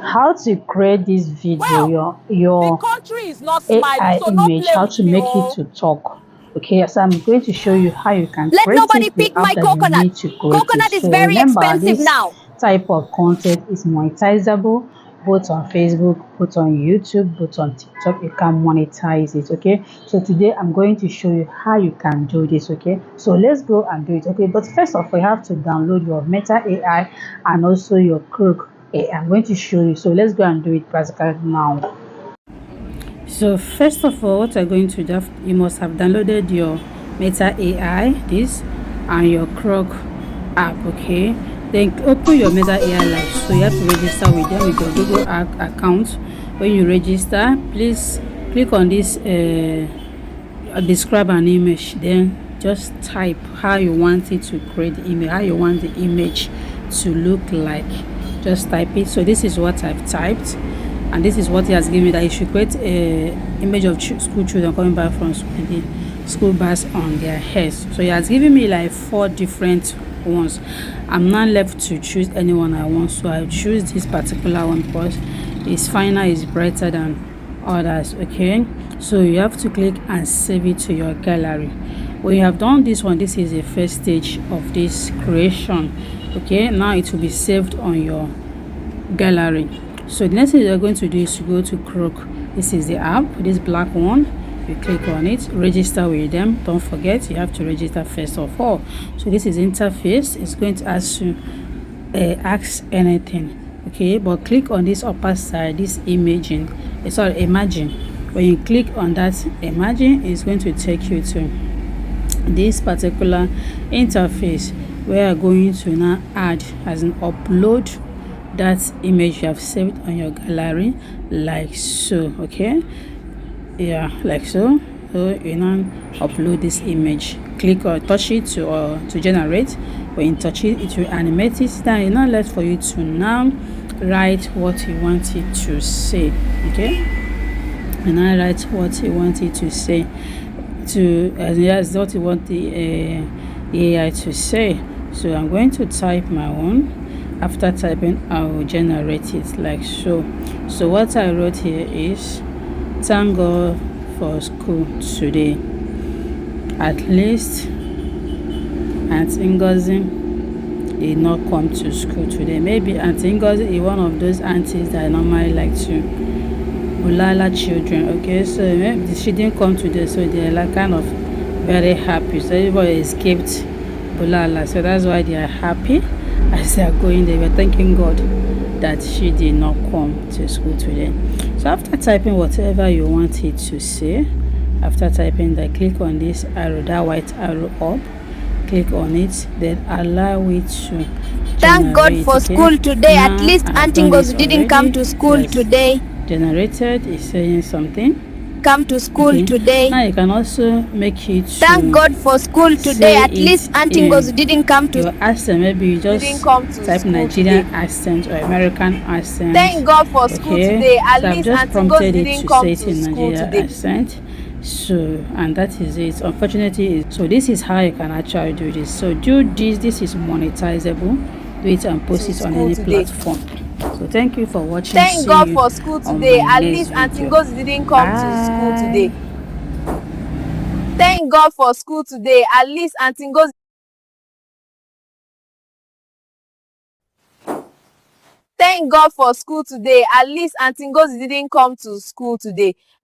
how to create this video, Well, the your country is not smiling, AI so no image, play how with to me, make it oh. to talk. Okay, so I'm going to show you how you can Let create nobody it, the pick app my that you coconut. need to create it. Coconut is So very remember, expensive this now. type of content is monetizable both on Facebook, both on YouTube, both on TikTok. You can monetize it. Okay, so today I'm going to show you how you can do this. Okay, so let's go and do it. Okay, but first of all, you have to download your Meta AI and also your Crook AI. I'm going to show you, so let's go and do it practically now. So first of all, what you're going to do, you must have downloaded your Meta AI, this, and your Croc app. Okay, then open your Meta AI Lite. So you have to register with them with your Google account. When you register, please click on this describe an image, then just type how you want it to create the image, how you want the image to look like. Just type it. So this is what I've typed, and this is what he has given me, that you should create a image of school children coming back from school with the school bags on their heads. So he has given me like 4 different ones. I'm not left to choose any one I want, so I choose this particular one because its finer, is brighter than others. Okay, so you have to click and save it to your gallery. When you have done this one, this is the first stage of this creation. Okay, now it will be saved on your gallery. So the next thing you're going to do is to go to Crook. This is the app, this black one. You click on it, register with them. Don't forget, you have to register first of all. So this is interface. It's going to ask you ask anything. Okay, but click on this upper side, this imaging, imagine. When you click on that imagine, it's going to take you to this particular interface where you're going to now add as an upload that image you have saved on your gallery, like so. Okay, yeah, like so. So you now upload this image, click or touch it to generate. When you touch it, it will animate it. Then it's not left for you to now write what you want it to say. Okay, and I write what you want it to say, to yes, what you want the AI to say. So I'm going to type my own. After typing, I will generate it like so. So what I wrote here is, thank God for school today. At least Aunt Ngozi did not come to school today. Maybe Aunt Ngozi is one of those aunties that I normally like to bulala children. Okay, so maybe she didn't come today, so they're like kind of very happy. So everybody escaped bulala, so that's why they are happy as they are going. They were thanking God that she did not come to school today. So after typing whatever you want it to say, after typing that, click on this arrow, that white arrow up, click on it, then allow it to Thank God generate. for Okay, school today. At now least I have Auntie done this Ngozi didn't come already. to school Yes, today. generated is saying something. Come to school Okay, today. now you can also make it Thank to God for school today. say At it least Auntie in Ngozi didn't come to your accent. Maybe you Didn't just come to type school Nigerian today. accent or American accent. Thank God for school Okay, today. At so I've least just Auntie Ngozi prompted it didn't to come say it to in school Nigerian today. accent. So, and that is it. Unfortunately, so this is how you can actually do this. So do this. This is monetizable. Do it and post To it on school any today. platform. So thank you for watching. Thank See God you for school on today. my At next least Auntie video. Ngozi didn't come to school Bye. today. Thank God for school today. At least Auntie Ngozi. Thank God for school today. At least Auntie Ngozi didn't come to school today.